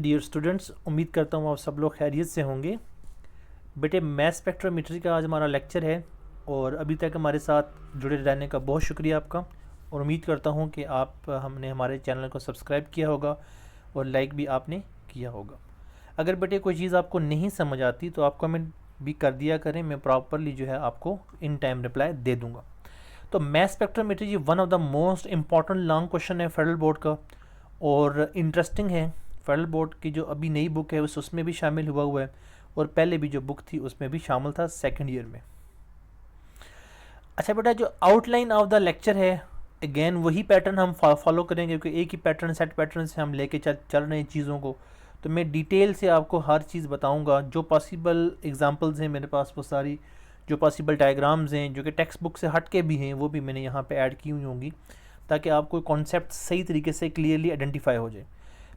Dear students, उम्मीद करता हूँ आप सब लोग खैरियत से होंगे। बेटे, मैथ स्पेक्ट्रोमेट्री का आज हमारा लेक्चर है और अभी तक हमारे साथ जुड़े रहने का बहुत शुक्रिया आपका। और उम्मीद करता हूँ कि आप हमने हमारे चैनल को सब्सक्राइब किया होगा और लाइक भी आपने किया होगा। अगर बेटे कोई चीज़ आपको नहीं समझ आती तो आप कमेंट भी कर दिया करें, मैं प्रॉपरली जो है आपको इन टाइम रिप्लाई दे दूँगा। तो math spectrometry one of the most important long question है फेडरल बोर्ड का और इंटरेस्टिंग है। फेडरल बोर्ड की जो अभी नई बुक है उसमें भी शामिल हुआ है और पहले भी जो बुक थी उसमें भी शामिल था सेकंड ईयर में। अच्छा बेटा, जो आउटलाइन ऑफ द लेक्चर है अगेन वही पैटर्न हम फॉलो करेंगे क्योंकि एक ही पैटर्न सेट पैटर्न से हम लेके चल रहे हैं चीज़ों को। तो मैं डिटेल से आपको हर चीज़ बताऊंगा। जो पॉसिबल एग्जांपल्स हैं मेरे पास वो सारी, जो पॉसिबल डायग्राम्स हैं जो कि टेक्स्ट बुक से हट के भी हैं वो भी मैंने यहाँ पे ऐड की हुई होंगी ताकि आपको कॉन्सेप्ट सही तरीके से क्लियरली आइडेंटिफाई हो जाए।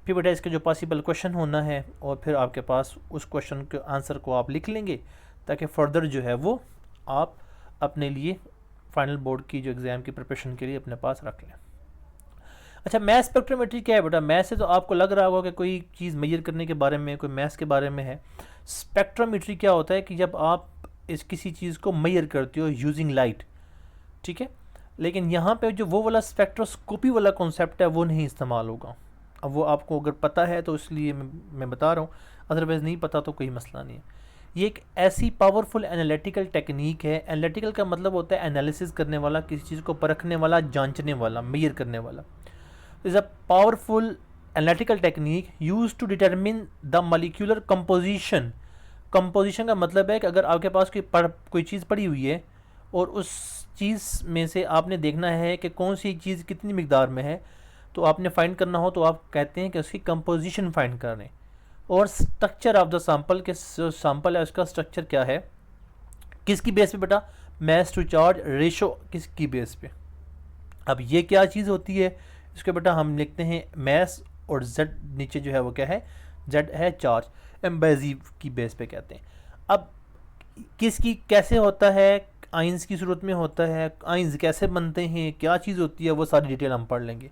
फिर बेटा इसके जो पॉसिबल क्वेश्चन होना है और फिर आपके पास उस क्वेश्चन के आंसर को आप लिख लेंगे ताकि फर्दर जो है वो आप अपने लिए फाइनल बोर्ड की जो एग्ज़ाम की प्रिपरेशन के लिए अपने पास रख लें। अच्छा, मैथ स्पेक्ट्रोमेट्री क्या है बेटा? मैथ से तो आपको लग रहा होगा कि कोई चीज़ मेजर करने के बारे में, कोई मैथ्स के बारे में है। स्पेक्ट्रोमेट्री क्या होता है कि जब आप इस किसी चीज़ को मेजर करते हो यूजिंग लाइट, ठीक है, लेकिन यहाँ पे जो वो वाला स्पेक्ट्रोस्कोपी वाला कॉन्सेप्ट है वो नहीं इस्तेमाल होगा। अब वो आपको अगर पता है तो इसलिए मैं बता रहा हूँ, अदरवाइज़ नहीं पता तो कोई मसला नहीं है। ये एक ऐसी पावरफुल एनालिटिकल टेक्निक है। एनालिटिकल का मतलब होता है एनालिसिस करने वाला, किसी चीज़ को परखने वाला, जांचने वाला, मेजर करने वाला। Is a powerful analytical technique use to determine the molecular composition. Composition का मतलब है कि अगर आपके पास कोई चीज़ पड़ी हुई है और उस चीज़ में से आपने देखना है कि कौन सी चीज़ कितनी मिकदार में है, तो आपने फाइंड करना हो तो आप कहते हैं कि उसकी कंपोजिशन फाइंड करें। और स्ट्रक्चर ऑफ द सैंपल, के सैंपल है उसका स्ट्रक्चर क्या है, किसकी बेस पे बेटा? मैस टू चार्ज रेशो किसकी बेस पे। अब ये क्या चीज़ होती है, इसके बेटा हम लिखते हैं मैस और जेड नीचे जो है वो क्या है, जेड है चार्ज, एम बाई जी की बेस पे कहते हैं। अब किसकी कैसे होता है, आइंस की सूरत में होता है, आइंस कैसे बनते हैं, क्या चीज़ होती है, वो सारी डिटेल हम पढ़ लेंगे।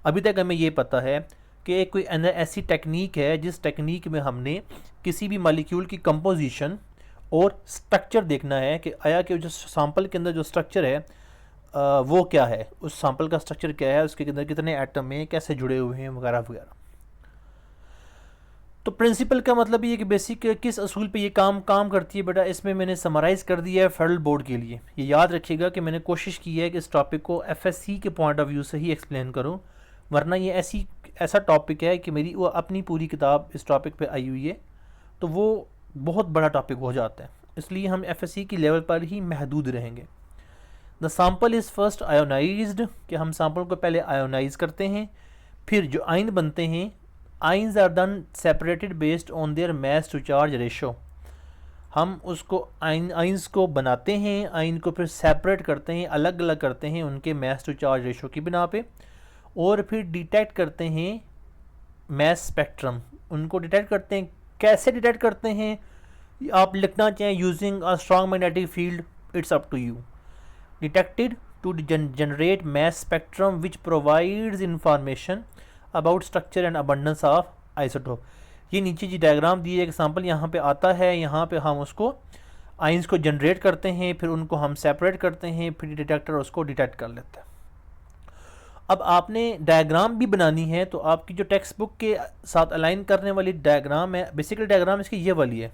अभी तक हमें ये पता है कि एक कोई ऐसी टेक्निक है जिस टेक्निक में हमने किसी भी मॉलिक्यूल की कंपोजिशन और स्ट्रक्चर देखना है कि आया कि जो सैंपल के अंदर जो स्ट्रक्चर है वो क्या है, उस सैंपल का स्ट्रक्चर क्या है, उसके अंदर कितने एटम हैं, कैसे जुड़े हुए हैं, वगैरह वगैरह। तो प्रिंसिपल का मतलब ये कि बेसिक किस असूल पे ये काम करती है बेटा, इसमें मैंने समराइज़ कर दिया है फेडरल बोर्ड के लिए। ये याद रखिएगा कि मैंने कोशिश की है कि इस टॉपिक को एफएससी के पॉइंट ऑफ व्यू से ही एक्सप्लेन करूं, वरना ये ऐसा टॉपिक है कि मेरी वो अपनी पूरी किताब इस टॉपिक पे आई हुई है तो वो बहुत बड़ा टॉपिक हो जाता है, इसलिए हम एफएससी की लेवल पर ही महदूद रहेंगे। The sample is first ionised, कि हम सैंपल को पहले आयोनाइज करते हैं, फिर जो आइन बनते हैं, ions are then separated based on their mass to charge ratio. हम उसको आइंस को बनाते हैं, आइन को फिर सेपरेट करते हैं, अलग अलग करते हैं उनके मैस टू चार्ज रेशो की बिना पे, और फिर डिटेक्ट करते हैं मैस स्पेक्ट्रम। उनको डिटेक्ट करते हैं, कैसे डिटेक्ट करते हैं आप लिखना चाहें, using a strong magnetic field, it's up to you. Detected to generate mass spectrum which provides information about structure and abundance of isotope. ये नीचे जी डायग्राम दी है, एग्जाम्पल यहाँ पे आता है, यहाँ पे हम उसको आइंस को जनरेट करते हैं, फिर उनको हम सेपरेट करते हैं, फिर डिटेक्टर उसको डिटेक्ट कर लेता है। अब आपने डायग्राम भी बनानी है तो आपकी जो टेक्स्ट बुक के साथ अलाइन करने वाली डायग्राम है, बेसिकली डायग्राम इसकी ये वाली है,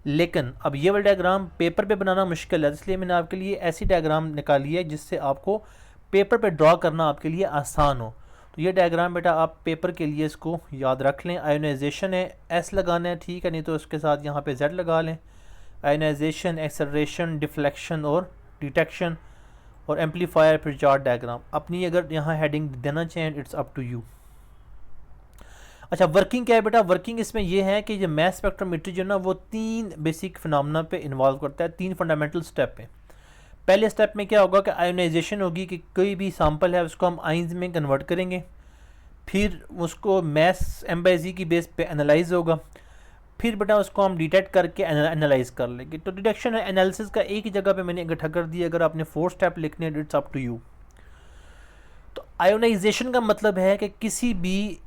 लेकिन अब ये वाली डायग्राम पेपर पे बनाना मुश्किल है, इसलिए मैंने आपके लिए ऐसी डायग्राम निकाली है जिससे आपको पेपर पे ड्रॉ करना आपके लिए आसान हो। तो ये डायग्राम बेटा आप पेपर के लिए इसको याद रख लें। आयोनाइजेशन है, एस लगाना है, ठीक है, नहीं तो उसके साथ यहाँ पे जेड लगा लें। आयोनाइजेशन, एक्सेलरेशन, डिफ्लेक्शन और डिटेक्शन और एम्पलीफायर, फिर चार्ट डायग्राम। अपनी अगर यहाँ हेडिंग देना चाहें, इट्स अप टू यू। अच्छा, वर्किंग क्या है बेटा? वर्किंग इसमें यह है कि जो मैस स्पेक्ट्रोमेट्री जो ना वो 3 बेसिक फिनोमेना पे इन्वॉल्व करता है, 3 फंडामेंटल स्टेप है। पहले स्टेप में क्या होगा कि आयोनाइजेशन होगी, कि कोई भी सैंपल है उसको हम आइंस में कन्वर्ट करेंगे, फिर उसको मैस एम बाई जी की बेस पे एनालाइज होगा, फिर बेटा उसको हम डिटेक्ट करके एनालाइज कर लेंगे। तो डिटेक्शन है एनालिसिस का एक ही जगह पे मैंने इकट्ठा कर दिया। अगर आपने 4 स्टेप लिखने हैं, इट्स अप टू यू। तो आयोनाइजेशन का मतलब है कि किसी भी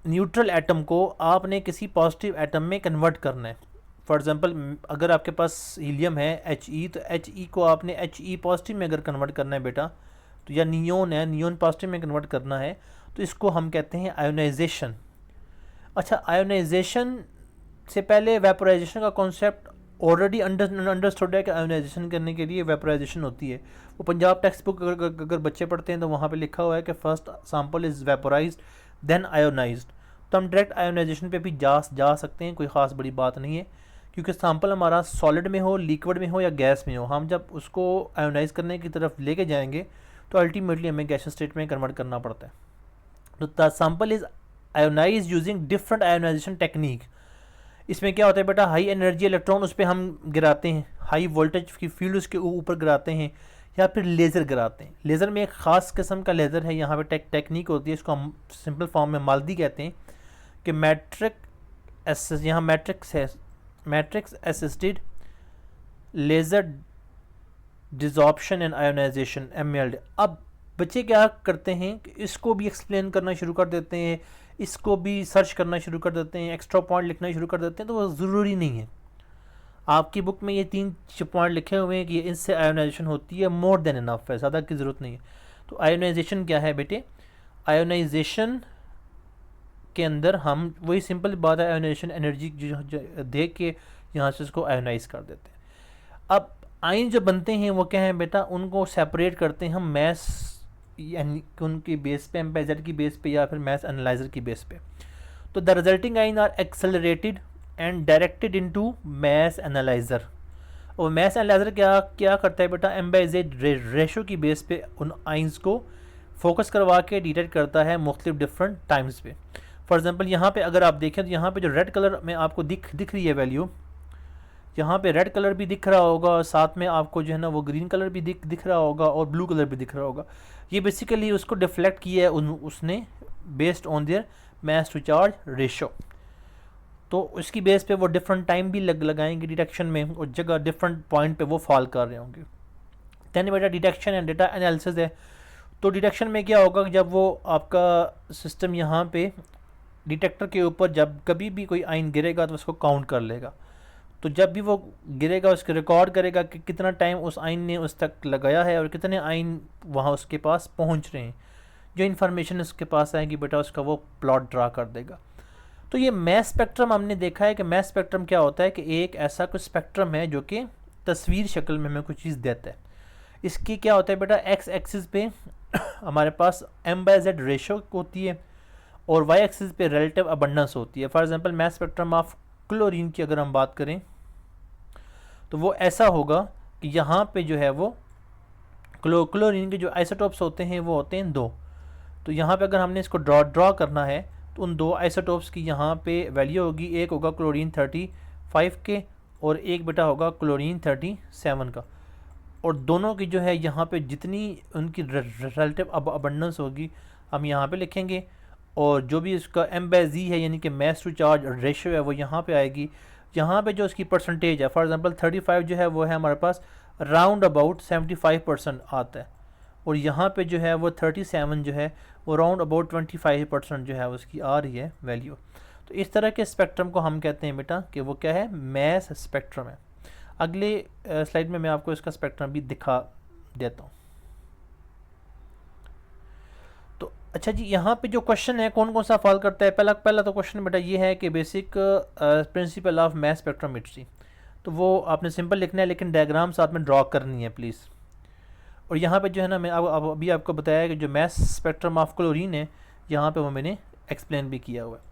न्यूट्रल एटम को आपने किसी पॉजिटिव एटम में कन्वर्ट करना है। फॉर एग्जांपल अगर आपके पास हीलियम है He, तो He को आपने He पॉजिटिव में अगर कन्वर्ट करना है बेटा, तो या नियोन है, नियोन पॉजिटिव में कन्वर्ट करना है, तो इसको हम कहते हैं आयोनाइजेशन। अच्छा, आयोनाइजेशन से पहले वेपोराइजेशन का कॉन्सेप्ट ऑलरेडी अंडरस्टूड है कि आयोनाइजेशन करने के लिए वेपोराइजेशन होती है। वो पंजाब टेक्स्ट बुक अगर बच्चे पढ़ते हैं तो वहाँ पे लिखा हुआ है कि first sample is vaporised then ionised. तो हम डायरेक्ट आयोनाइजेशन पे भी जा सकते हैं, कोई ख़ास बड़ी बात नहीं है, क्योंकि सैंपल हमारा सॉलिड में हो, लिक्विड में हो या गैस में हो, हम जब उसको आयोनाइज करने की तरफ लेके जाएंगे तो अल्टीमेटली हमें गैसियस स्टेट में कन्वर्ट करना पड़ता है। तो the sample is ionize using different ionization technique. इसमें क्या होता है बेटा, हाई एनर्जी इलेक्ट्रॉन उस पर हम गिराते हैं, हाई वोल्टेज की फील्ड उसके ऊपर गिराते हैं, या फिर लेज़र गिराते हैं। लेज़र में एक ख़ास किस्म का लेज़र है, यहाँ पे टेक्निक होती है, इसको हम सिंपल फॉर्म में माल्दी कहते हैं, कि यहाँ मैट्रिक्स है, matrix assisted laser desorption and ionization MLD। अब बच्चे क्या करते हैं कि इसको भी एक्सप्लेन करना शुरू कर देते हैं, इसको भी सर्च करना शुरू कर देते हैं, एक्स्ट्रा पॉइंट लिखना शुरू कर देते हैं, तो वो ज़रूरी नहीं है। आपकी बुक में ये 3 पॉइंट लिखे हुए हैं कि इससे आयोनाइजेशन होती है, मोर देन इनफ है, ज़्यादा की ज़रूरत नहीं है। तो आयोनाइजेशन क्या है बेटे, आयोनाइजेशन के अंदर हम वही सिंपल बात है, आयोनाइजेशन एनर्जी जो दे के यहाँ से इसको आयोनाइज कर देते हैं। अब आयन जो बनते हैं वो क्या है बेटा, उनको सेपरेट करते हैं हम मैस यानी उनकी बेस पे, MZ की बेस पे या फिर मैस एनालाइजर की बेस पे। तो the resulting ion are accelerated and directed into mass analyser. और मैस एनालाइजर क्या करता है बेटा, MZ रेशो की बेस पे उन आइंस को फोकस करवा के डिटेक्ट करता है मुख्तलिफ डिफरेंट टाइम्स पे। फॉर एग्जांपल यहाँ पे अगर आप देखें तो यहाँ पे जो रेड कलर में आपको दिख रही है वैल्यू, यहाँ पे रेड कलर भी दिख रहा होगा और साथ में आपको जो है ना वो ग्रीन कलर भी दिख रहा होगा और ब्लू कलर भी दिख रहा होगा। ये बेसिकली उसको डिफ्लेक्ट किया है उसने based on their mass to charge ratio. तो उसकी बेस पे वो डिफरेंट टाइम भी लगाएंगे डिटेक्शन में, और जगह डिफरेंट पॉइंट पे वो फॉल कर रहे होंगे। दैन बेटा डिटेक्शन एंड डेटा एनालिसिस है। तो डिटेक्शन में क्या होगा, जब वो आपका सिस्टम यहाँ पे डिटेक्टर के ऊपर जब कभी भी कोई आइन गिरेगा तो उसको काउंट कर लेगा। तो जब भी वो गिरेगा उसको रिकॉर्ड करेगा कि कितना टाइम उस आइन ने उस तक लगाया है और कितने आइन वहाँ उसके पास पहुँच रहे हैं। जो इन्फॉर्मेशन उसके पास आएगी बेटा उसका वो प्लॉट ड्रा कर देगा। तो ये मैस स्पेक्ट्रम हमने देखा है कि मैस स्पेक्ट्रम क्या होता है कि एक ऐसा कुछ स्पेक्ट्रम है जो कि तस्वीर शक्ल में हमें कुछ चीज़ देता है। इसकी क्या होता है बेटा, एक्स एक्सिस पे हमारे पास M/Z रेशो होती है और वाई एक्सिस पे रिलेटिव अबंडेंस होती है। For example mass spectrum of chlorine की अगर हम बात करें तो वो ऐसा होगा कि यहाँ पे जो है वो क्लोरीन के जो आइसोटोप्स होते हैं वो होते हैं 2। तो यहाँ पे अगर हमने इसको ड्रॉ करना है तो उन 2 आइसोटोप्स की यहाँ पे वैल्यू होगी, एक होगा क्लोरीन 35 के और एक बेटा होगा क्लोरीन 37 का। और दोनों की जो है यहाँ पे जितनी उनकी रिलेटिव अबंडेंस होगी हम यहाँ पे लिखेंगे, और जो भी इसका M/Z है यानी कि मैस टू चार्ज रेशियो है वो यहाँ पे आएगी। यहाँ पे जो इसकी परसेंटेज है, फॉर एग्जांपल 35 जो है वो है हमारे पास राउंड अबाउट 75% आता है, और यहाँ पे जो है वो 37 जो है वो राउंड अबाउट 25% जो है उसकी आ रही है वैल्यू। तो इस तरह के स्पेक्ट्रम को हम कहते हैं बेटा कि वो क्या है, मैस स्पेक्ट्रम है। अगले स्लाइड में मैं आपको इसका स्पेक्ट्रम भी दिखा देता हूँ। तो अच्छा जी, यहाँ पे जो क्वेश्चन है कौन कौन सा फॉल करता है, पहला तो क्वेश्चन बेटा ये है कि basic principle of mass spectrometry. तो वो आपने सिंपल लिखना है लेकिन डायग्राम साथ में ड्रॉ करनी है प्लीज़। और यहाँ पे जो है ना मैं अभी आपको बताया कि जो मैस स्पेक्ट्रम ऑफ क्लोरीन है यहाँ पे वो मैंने एक्सप्लेन भी किया हुआ है।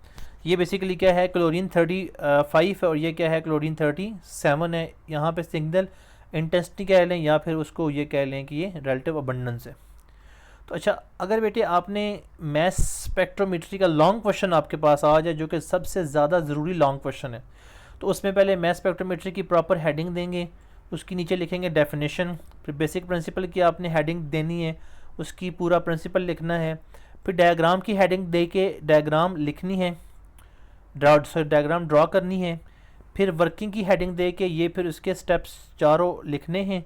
ये बेसिकली क्या है, क्लोरीन 35 है और ये क्या है, क्लोरीन 37 है। यहाँ पे सिग्नल इंटेंसिटी कह लें या फिर उसको ये कह लें कि ये रिलेटिव अबंडेंस है। तो अच्छा, अगर बेटे आपने मैस स्पेक्ट्रोमेट्री का लॉन्ग क्वेश्चन आपके पास आ जाए जो कि सबसे ज़्यादा ज़रूरी लॉन्ग क्वेश्चन है, तो उसमें पहले मैस स्पेक्ट्रोमेट्री की प्रॉपर हेडिंग देंगे, उसकी नीचे लिखेंगे डेफिनेशन, फिर बेसिक प्रिंसिपल की आपने हेडिंग देनी है, उसकी पूरा प्रिंसिपल लिखना है, फिर डायग्राम की हेडिंग दे के डायग्राम लिखनी है, डायग्राम ड्रॉ करनी है, फिर वर्किंग की हेडिंग दे के ये फिर उसके स्टेप्स चारों लिखने हैं,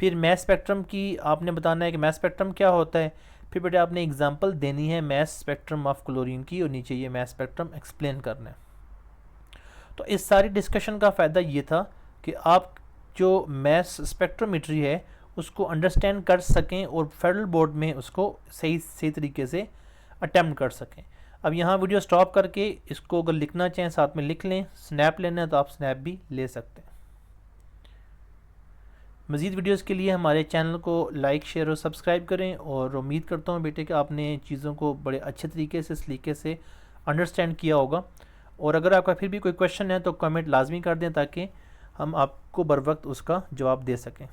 फिर मैस स्पेक्ट्रम की आपने बताना है कि मैस स्पेक्ट्रम क्या होता है, फिर बेटे आपने एग्जांपल देनी है मास स्पेक्ट्रम ऑफ क्लोरीन की और नीचे ये मास स्पेक्ट्रम एक्सप्लेन करना है। तो इस सारी डिस्कशन का फ़ायदा ये था कि आप जो मास स्पेक्ट्रोमेट्री है उसको अंडरस्टैंड कर सकें और फेडरल बोर्ड में उसको सही सही तरीके से अटैम्प्ट कर सकें। अब यहाँ वीडियो स्टॉप करके इसको अगर लिखना चाहें साथ में लिख लें, स्नैप लेना है तो आप स्नैप भी ले सकते हैं। मज़ीद वीडियोस के लिए हमारे चैनल को लाइक शेयर और सब्सक्राइब करें और उम्मीद करता हूँ बेटे कि आपने चीज़ों को बड़े अच्छे तरीके से सलीके से अंडरस्टैंड किया होगा। और अगर आपका फिर भी कोई क्वेश्चन है तो कमेंट लाजमी कर दें ताकि हम आपको बर वक्त उसका जवाब दे सकें।